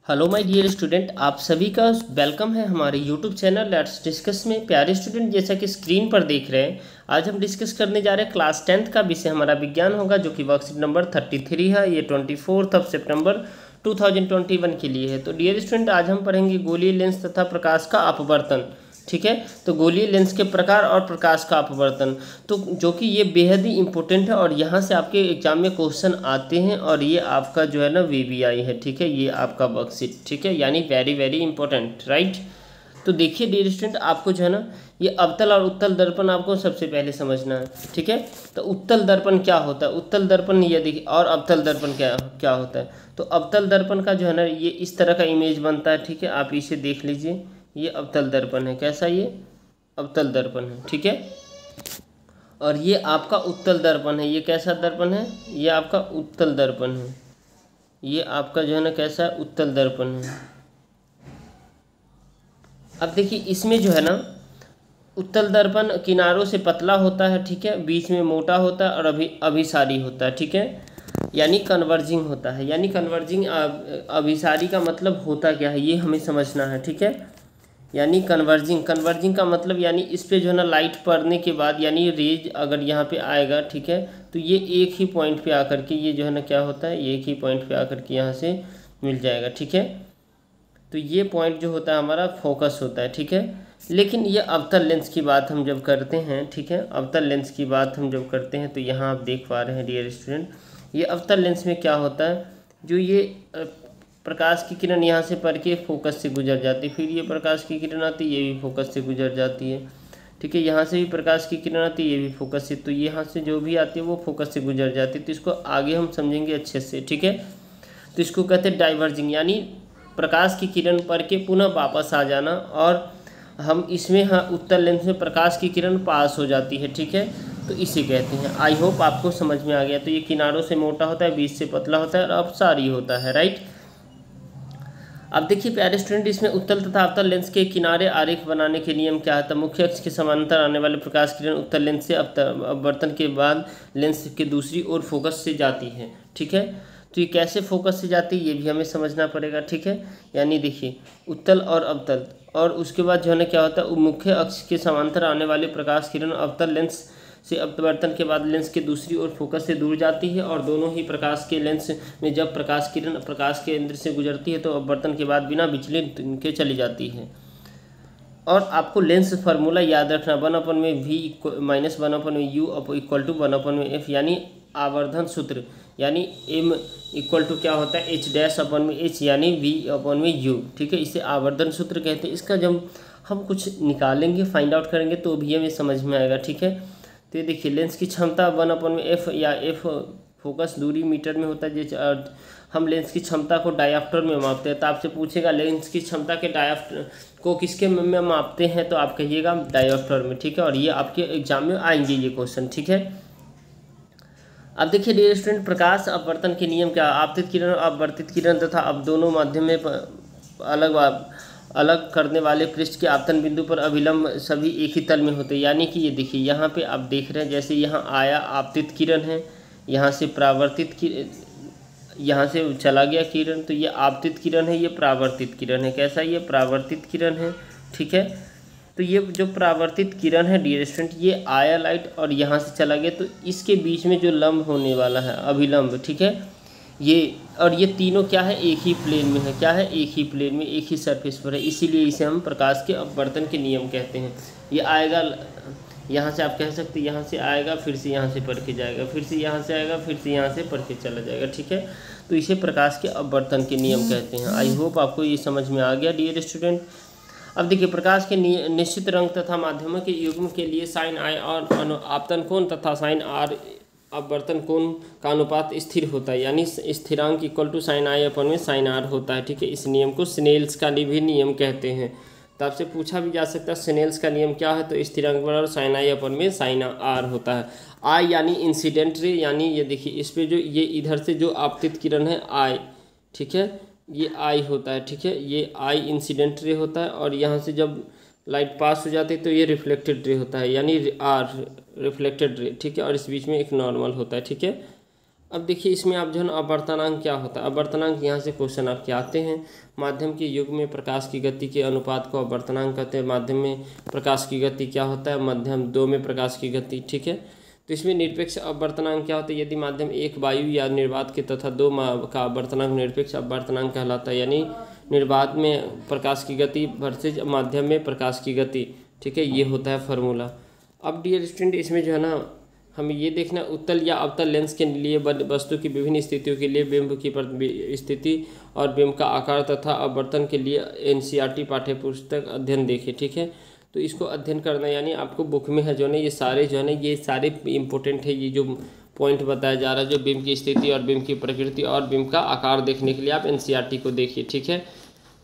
Hello my dear student, आप सभी का वेलकम है हमारे यूट्यूब चैनल लेट्स डिस्कस में। प्यारे स्टूडेंट, जैसा कि स्क्रीन पर देख रहे हैं, आज हम डिस्कस करने जा रहे हैं क्लास 10th का विषय हमारा विज्ञान होगा, जो कि वर्कशीट नंबर 33 है। ये 24 सितंबर 2021 के लिए है। तो डियर स्टूडेंट, आज हम पढ़ेंगे गोलीय लेंस तथा प्रकाश का अपवर्तन। ठीक है, तो गोलीय लेंस के प्रकार और प्रकाश का अपवर्तन, तो जो कि ये बेहद ही इंपॉर्टेंट है और यहाँ से आपके एग्जाम में क्वेश्चन आते हैं और ये आपका जो है ना वीवीआई है। ठीक है, ये आपका वर्कशीट, ठीक है, यानी वेरी वेरी इंपॉर्टेंट, राइट। तो देखिए डियर स्टूडेंट, आपको जो है ना ये अवतल और उत्तल दर्पण आपको सबसे पहले समझना है। ठीक है, तो उत्तल दर्पण क्या होता है, उत्तल दर्पण ये देखिए, और अवतल दर्पण क्या क्या होता है। तो अवतल दर्पण का जो है ना ये इस तरह का इमेज बनता है। ठीक है, आप इसे देख लीजिए, ये अवतल दर्पण है। कैसा, ये अवतल दर्पण है। ठीक है, और ये आपका उत्तल दर्पण है। ये कैसा दर्पण है, ये आपका उत्तल दर्पण है। ये आपका जो है ना कैसा उत्तल दर्पण है। अब देखिए इसमें जो है ना उत्तल दर्पण किनारों से पतला होता है, ठीक है, बीच में मोटा होता है और अभिसारी होता है। ठीक है, यानी कन्वर्जिंग होता है। यानी कन्वर्जिंग अभिसारी का मतलब होता क्या है, ये हमें समझना है। ठीक है, यानी कन्वर्जिंग का मतलब यानी इस पे जो है ना लाइट पड़ने के बाद, यानी रेज अगर यहाँ पे आएगा, ठीक है, तो ये एक ही पॉइंट पे आकर के ये जो है ना क्या होता है, ये एक ही पॉइंट पे आकर के यहाँ से मिल जाएगा। ठीक है, तो ये पॉइंट जो होता है हमारा फोकस होता है। ठीक है, लेकिन ये अवतल लेंस की बात हम जब करते हैं, ठीक है, अवतल लेंस की बात हम जब करते हैं तो यहाँ आप देख पा रहे हैं डियर स्टूडेंट, ये अवतल लेंस में क्या होता है, जो ये प्रकाश की किरण यहाँ से पड़ के फोकस से गुजर जाती है, फिर ये प्रकाश की किरण आती है, ये भी फोकस से गुजर जाती है। ठीक है, यहाँ से भी प्रकाश की किरण आती है, ये भी फोकस से, तो यहाँ से जो भी आती है वो फोकस से गुजर जाती है। तो इसको आगे हम समझेंगे अच्छे से। ठीक है, तो इसको कहते हैं डाइवर्जिंग, यानी प्रकाश की किरण पड़ के पुनः वापस आ जाना, और हम इसमें हाँ उत्तल लेंस में प्रकाश की किरण पास हो जाती है। ठीक है, तो इसे कहते हैं। आई होप आपको समझ में आ गया। तो ये किनारों से मोटा होता है, बीच से पतला होता है और अपसारी होता है, राइट। अब देखिए प्यारे स्टूडेंट, इसमें उत्तल तथा अवतल लेंस के किनारे आरेख बनाने के नियम क्या है। तो मुख्य अक्ष के समानांतर आने वाले प्रकाश किरण उत्तल लेंस से अपवर्तन के बाद लेंस के दूसरी ओर फोकस से जाती है। ठीक है, तो ये कैसे फोकस से जाती है ये भी हमें समझना पड़ेगा। ठीक है, यानी देखिए उत्तल और अवतल, और उसके बाद जो है ना क्या होता है, मुख्य अक्ष के समानांतर आने वाले प्रकाश किरण अवतल लेंस से अपवर्तन के बाद लेंस के दूसरी ओर फोकस से दूर जाती है, और दोनों ही प्रकाश के लेंस में जब प्रकाश किरण प्रकाश के केंद्र से गुजरती है तो अपवर्तन के बाद बिना विचलन के चली जाती है। और आपको लेंस फार्मूला याद रखना, 1/v -1/u equal to 1/f, यानी आवर्धन सूत्र, यानी m इक्वल टू क्या होता है, h'/h, यानी v/u। ठीक है, इसे आवर्धन सूत्र कहते हैं। इसका जब हम कुछ निकालेंगे, फाइंड आउट करेंगे तो भी हमें समझ में आएगा। ठीक है, तो ये देखिए लेंस की क्षमता 1/f, या f फोकस दूरी मीटर में होता है। जैसे हम लेंस की क्षमता को डायाफ्टर में मापते हैं, तो आपसे पूछेगा लेंस की क्षमता के डायाफ्टर को किसके में मापते हैं, तो आप कहिएगा डायाफ्टर में। ठीक है, और ये आपके एग्जाम में आएंगे ये क्वेश्चन। ठीक है, अब देखिए डियर स्टूडेंट, प्रकाश अपवर्तन के नियम क्या, आपतित किरण अपवर्तित किरण तथा अब दोनों माध्यम में अलग अलग करने वाले पृष्ठ के आपतन बिंदु पर अभिलंब सभी एक ही तल में होते हैं। यानी कि ये देखिए यहाँ पे आप देख रहे हैं, जैसे यहाँ आया आपतित किरण है, यहाँ से परावर्तित यहाँ से चला गया किरण, तो ये आपतित किरण है, ये परावर्तित किरण है। कैसा, ये परावर्तित किरण है। ठीक है, तो ये जो परावर्तित किरण है डियर स्टूडेंट, ये आया लाइट और यहाँ से चला गया, तो इसके बीच में जो लंब होने वाला है अभिलंब, ठीक है, ये और ये तीनों क्या है, एक ही प्लेन में है। क्या है, एक ही प्लेन में, एक ही सरफेस पर है, इसीलिए इसे हम प्रकाश के अपवर्तन के नियम कहते हैं। ये आएगा यहाँ से, आप कह सकते हैं यहाँ से आएगा, फिर से यहाँ से पढ़ के जाएगा, फिर से यहाँ से आएगा, फिर से यहाँ से पढ़ के चला जाएगा। ठीक है, तो इसे प्रकाश के अपवर्तन के नियम कहते हैं। आई होप आपको ये समझ में आ गया डियर स्टूडेंट। अब देखिए प्रकाश के निश्चित रंग तथा माध्यमों के युग्म के लिए साइन आई और आपतन कोण तथा साइन आर अपवर्तन कोण का अनुपात स्थिर होता है, यानी स्थिरांक इक्वल टू साइन आई अपन में साइन आर होता है। ठीक है, इस नियम को स्नेल्स का भी नियम कहते हैं। तो आपसे पूछा भी जा सकता है स्नेल्स का नियम क्या है, तो स्थिरांक बराबर साइन आई अपन में साइन आर होता है। आई यानी इंसिडेंट रे, यानी ये देखिए इस पे जो ये इधर से जो आपतित किरण है आई, ठीक है, ये आई होता है। ठीक है, ये आई इंसिडेंट रे होता है, और यहाँ से जब लाइट पास हो जाती है तो ये रिफ्लेक्टेड रे होता है, यानी आर रिफ्लेक्टेड रे। ठीक है, और इस बीच में एक नॉर्मल होता है। ठीक है, अब देखिए इसमें आप जो है ना अपवर्तनांक क्या होता है, अपवर्तनांक यहाँ से क्वेश्चन आपके आते हैं। माध्यम के युग में प्रकाश की गति के अनुपात को अपवर्तनांक कहते हैं। माध्यम में प्रकाश की गति क्या होता है, माध्यम 2 में प्रकाश की गति, ठीक है। तो इसमें निरपेक्ष अपवर्तनांक क्या होता है, यदि माध्यम 1 वायु या निर्वात के तथा 2 का अपवर्तनांक निरपेक्ष अपवर्तनांक कहलाता है। यानी निर्वात में प्रकाश की गति वर्सेज माध्यम में प्रकाश की गति, ठीक है, ये होता है फार्मूला। अब डियर स्टूडेंट इसमें जो है ना हमें ये देखना उत्तल या अवतल लेंस के लिए वस्तु की विभिन्न स्थितियों के लिए बिंब की स्थिति और बिंब का आकार तथा अपवर्तन के लिए एनसीईआरटी पाठ्यपुस्तक अध्ययन देखें, ठीक है। तो इसको अध्ययन करना यानी आपको बुक में है जो है ये सारे जो है ना ये सारे इम्पोर्टेंट है। ये जो पॉइंट बताया जा रहा है जो बिंब की स्थिति और बिंब की प्रकृति और बिंब का आकार देखने के लिए आप एनसीईआरटी को देखिए, ठीक है।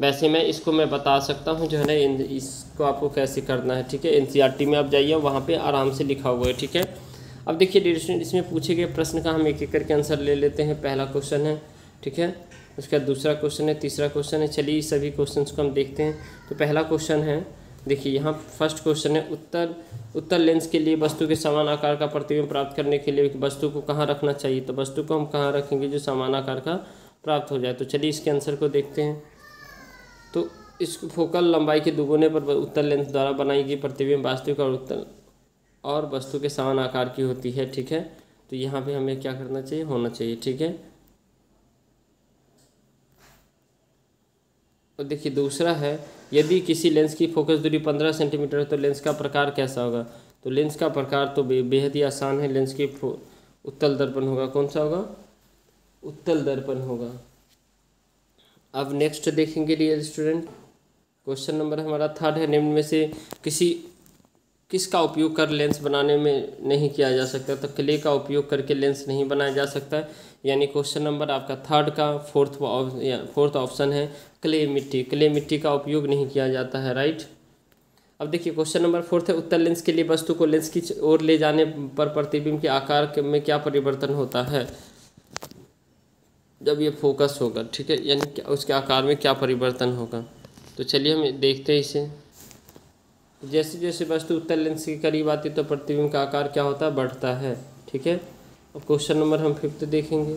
वैसे मैं बता सकता हूँ जो है ना इसको आपको कैसे करना है, ठीक है। एनसीईआरटी में आप जाइए, वहाँ पे आराम से लिखा हुआ है, ठीक है। अब देखिए डियर स्टूडेंट इसमें पूछे गए प्रश्न का हम एक एक करके आंसर ले लेते हैं। पहला क्वेश्चन है, ठीक है, उसका दूसरा क्वेश्चन है, तीसरा क्वेश्चन है। चलिए सभी क्वेश्चंस को हम देखते हैं। तो पहला क्वेश्चन है, देखिए यहाँ फर्स्ट क्वेश्चन है, उत्तल लेंस के लिए वस्तु के समान आकार का प्रतिबिंब प्राप्त करने के लिए वस्तु को कहाँ रखना चाहिए। तो वस्तु को हम कहाँ रखेंगे जो समान आकार का प्राप्त हो जाए। तो चलिए इसके आंसर को देखते हैं। तो इस फोकल लंबाई के दुगुने पर उत्तल लेंस द्वारा बनाई गई प्रतिबिंब वास्तविक और उत्तल और वस्तु के समान आकार की होती है, ठीक है। तो यहाँ पे हमें क्या करना चाहिए, होना चाहिए, ठीक है। और देखिए दूसरा है, यदि किसी लेंस की फोकस दूरी 15 सेंटीमीटर है तो लेंस का प्रकार कैसा होगा। तो लेंस का प्रकार तो बेहद ही आसान है। लेंस की उत्तल दर्पण होगा, कौन सा होगा, उत्तल दर्पण होगा। अब नेक्स्ट देखेंगे डियर स्टूडेंट, क्वेश्चन नंबर हमारा थर्ड है, निम्न में से किसका उपयोग कर लेंस बनाने में नहीं किया जा सकता। तो क्ले का उपयोग करके लेंस नहीं बनाया जा सकता। यानी क्वेश्चन नंबर आपका थर्ड का फोर्थ ऑप्शन है क्ले मिट्टी का उपयोग नहीं किया जाता है, राइट। अब देखिए क्वेश्चन नंबर फोर्थ है, उत्तल लेंस के लिए वस्तु को लेंस की ओर ले जाने पर प्रतिबिंब के आकार में क्या परिवर्तन होता है जब ये फोकस होगा, ठीक है, यानी उसके आकार में क्या परिवर्तन होगा। तो चलिए हम देखते हैं इसे। जैसे जैसे वस्तु उत्तल लेंस के करीब आती है तो प्रतिबिंब का आकार क्या होता है, बढ़ता है, ठीक है। अब क्वेश्चन नंबर हम फिफ्थ देखेंगे,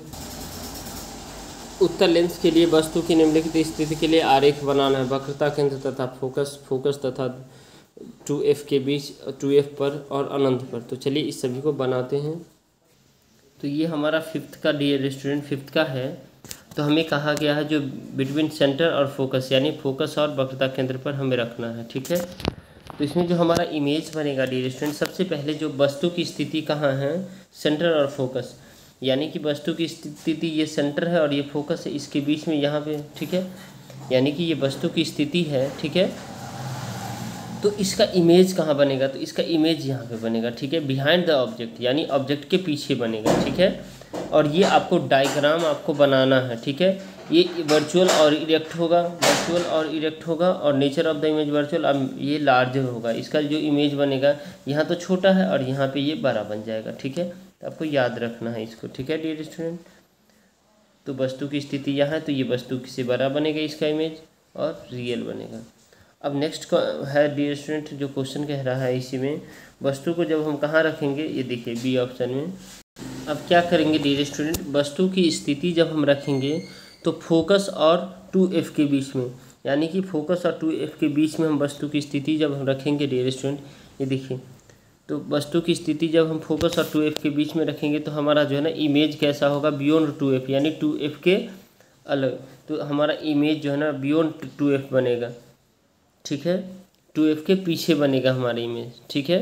उत्तल लेंस के लिए वस्तु की निम्नलिखित स्थिति के लिए आरेख बनाना है। वक्रता केंद्र तथा फोकस तथा 2F के बीच, 2F पर और अनंत पर। तो चलिए इस सभी को बनाते हैं। तो ये हमारा फिफ्थ का डियर स्टूडेंट फिफ्थ का है। तो हमें कहा गया है जो बिटवीन सेंटर और फोकस यानी फोकस और वक्रता केंद्र पर हमें रखना है, ठीक है। तो इसमें जो हमारा इमेज बनेगा डियर स्टूडेंट, सबसे पहले जो वस्तु की स्थिति कहाँ है, सेंटर और फोकस, यानी कि वस्तु की स्थिति ये सेंटर है और ये फोकस है, इसके बीच में यहाँ पे, ठीक है, यानी कि ये वस्तु की स्थिति है, ठीक है। तो इसका इमेज कहाँ बनेगा, तो इसका इमेज यहाँ पे बनेगा, ठीक है, बिहाइंड द ऑब्जेक्ट, यानी ऑब्जेक्ट के पीछे बनेगा, ठीक है। और ये आपको डायग्राम आपको बनाना है, ठीक है। ये वर्चुअल और इरेक्ट होगा, और nature of the image virtual, अब ये लार्ज होगा। इसका जो इमेज बनेगा यहाँ तो छोटा है और यहाँ पे ये बड़ा बन जाएगा, ठीक है। तो आपको याद रखना है इसको, ठीक है डियर स्टूडेंट। तो वस्तु की स्थिति यहाँ है तो ये वस्तु से बड़ा बनेगा इसका इमेज और रियल बनेगा। अब नेक्स्ट है डियर स्टूडेंट जो क्वेश्चन कह रहा है, इसी में वस्तु को जब हम कहाँ रखेंगे, ये देखिए बी ऑप्शन में। अब क्या करेंगे डियर स्टूडेंट, वस्तु की स्थिति जब हम रखेंगे तो फोकस और 2F के बीच में, यानी कि फोकस और 2F के बीच में हम वस्तु की स्थिति जब हम रखेंगे डियर स्टूडेंट, ये देखिए। तो वस्तु की स्थिति जब हम फोकस और 2F के बीच में रखेंगे तो हमारा जो है ना इमेज कैसा होगा, बियॉन्ड 2F, यानी 2F के अलग। तो हमारा इमेज जो है ना बियॉन्ड 2F बनेगा, ठीक है, 2F के पीछे बनेगा हमारा इमेज, ठीक है।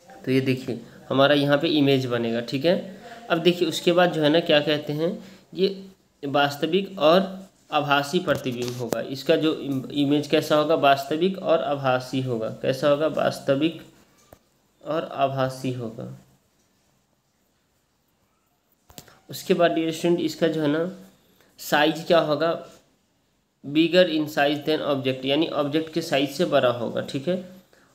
तो ये देखिए हमारा यहाँ पे इमेज बनेगा, ठीक है। अब देखिए उसके बाद जो है ना क्या कहते हैं, ये वास्तविक और आभासी प्रतिबिंब होगा। इसका जो इमेज कैसा होगा, वास्तविक और आभासी होगा। कैसा होगा, वास्तविक और आभासी होगा। उसके बाद डियर स्टूडेंट इसका जो है ना साइज क्या होगा, बिगर इन साइज देन ऑब्जेक्ट, यानी ऑब्जेक्ट के साइज से बड़ा होगा, ठीक है,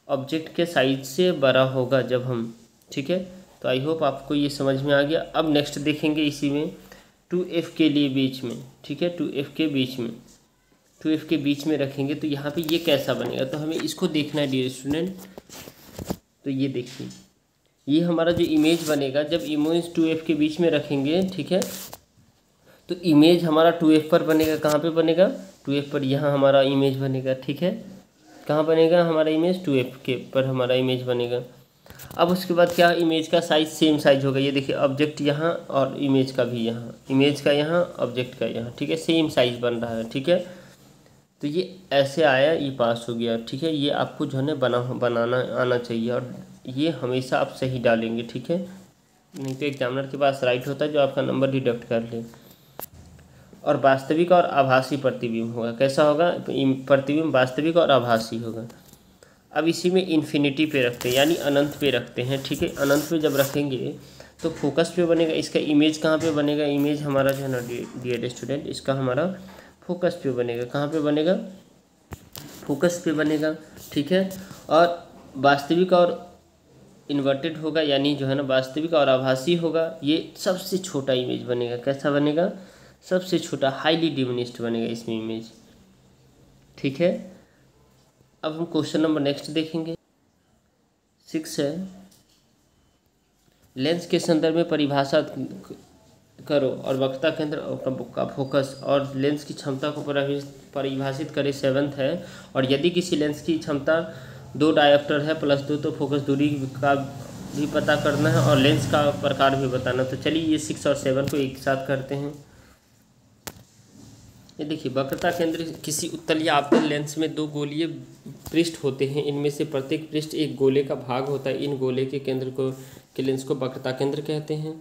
ऑब्जेक्ट के साइज से बड़ा होगा जब हम, ठीक है। तो आई होप आपको ये समझ में आ गया। अब नेक्स्ट देखेंगे इसी में 2F के लिए बीच में, ठीक है, 2F के बीच में, 2F के बीच में रखेंगे तो यहाँ पे ये कैसा बनेगा। तो हमें इसको देखना है डियर स्टूडेंट। तो ये देखिए ये हमारा जो इमेज बनेगा, जब इमेज 2f के बीच में रखेंगे, ठीक है, तो इमेज हमारा 2f पर बनेगा। कहाँ पे बनेगा? 2f पर। यहाँ हमारा इमेज बनेगा, ठीक है। कहाँ बनेगा हमारा इमेज? 2f के पर हमारा इमेज बनेगा। अब उसके बाद क्या, इमेज का साइज़ सेम साइज होगा। ये देखिए, ऑब्जेक्ट यहाँ और इमेज का भी यहाँ, इमेज का यहाँ, ऑब्जेक्ट का यहाँ, ठीक है, सेम साइज़ बन रहा है, ठीक है। तो ये ऐसे आया, ये पास हो गया, ठीक है। ये आपको जो है बनाना आना चाहिए, और ये हमेशा आप सही डालेंगे, ठीक है। नहीं तो एग्जामिनर के पास राइट होता है जो आपका नंबर डिडक्ट कर ले। और वास्तविक और आभासी प्रतिबिंब होगा। कैसा होगा? प्रतिबिंब वास्तविक और आभासी होगा। अब इसी में इन्फिनिटी पे रखते हैं, यानी अनंत पे रखते हैं, ठीक है। अनंत पे जब रखेंगे तो फोकस पे बनेगा। इसका इमेज कहाँ पे बनेगा? इमेज हमारा जो है ना डियर स्टूडेंट, इसका हमारा फोकस पे बनेगा। कहाँ पे बनेगा? फोकस पे बनेगा, ठीक है। और वास्तविक और इन्वर्टेड होगा, यानी जो है ना वास्तविक और आभासी होगा। ये सबसे छोटा इमेज बनेगा। कैसा बनेगा? सबसे छोटा, हाईली डिमिनिश्ड बनेगा इसमें इमेज, ठीक है। अब हम क्वेश्चन नंबर नेक्स्ट देखेंगे। 6 है, लेंस के संदर्भ में परिभाषा करो और वक्रता केंद्र का फोकस और लेंस की क्षमता को परिभाषित करें। 7th है, और यदि किसी लेंस की क्षमता 2 डायोप्टर है +2, तो फोकस दूरी का भी पता करना है और लेंस का प्रकार भी बताना। तो चलिए ये 6 और 7 को एक साथ करते हैं। ये देखिए, वक्रता केंद्र किसी उत्तल या अवतल लेंस में 2 गोलीय पृष्ठ होते हैं। इनमें से प्रत्येक पृष्ठ एक गोले का भाग होता है। इन गोले के केंद्र के लेंस को वक्रता केंद्र कहते हैं।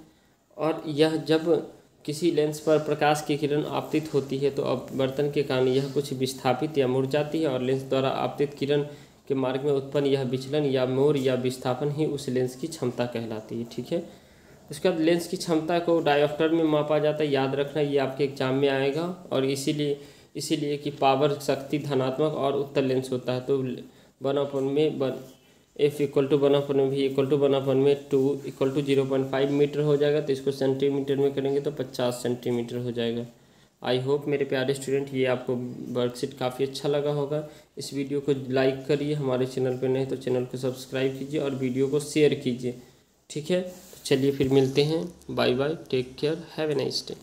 और यह जब किसी लेंस पर प्रकाश की किरण आपतित होती है तो अपवर्तन के कारण यह कुछ विस्थापित या मुड़ जाती है, और लेंस द्वारा आपतित किरण के मार्ग में उत्पन्न यह विचलन या मोड़ या विस्थापन ही उस लेंस की क्षमता कहलाती है, ठीक है। उसके बाद लेंस की क्षमता को डायोप्टर में मापा जाता है। याद रखना, ये आपके एग्जाम में आएगा। और इसीलिए कि पावर शक्ति धनात्मक और उत्तल लेंस होता है, तो 1/में F = 1/V = 1/2 = 0.5 मीटर हो जाएगा। तो इसको सेंटीमीटर में करेंगे तो 50 सेंटीमीटर हो जाएगा। आई होप मेरे प्यारे स्टूडेंट ये आपको वर्कशीट काफ़ी अच्छा लगा होगा। इस वीडियो को लाइक करिए, हमारे चैनल पर नहीं तो चैनल को सब्सक्राइब कीजिए और वीडियो को शेयर कीजिए, ठीक है। चलिए फिर मिलते हैं। Bye bye, take care, have a nice day.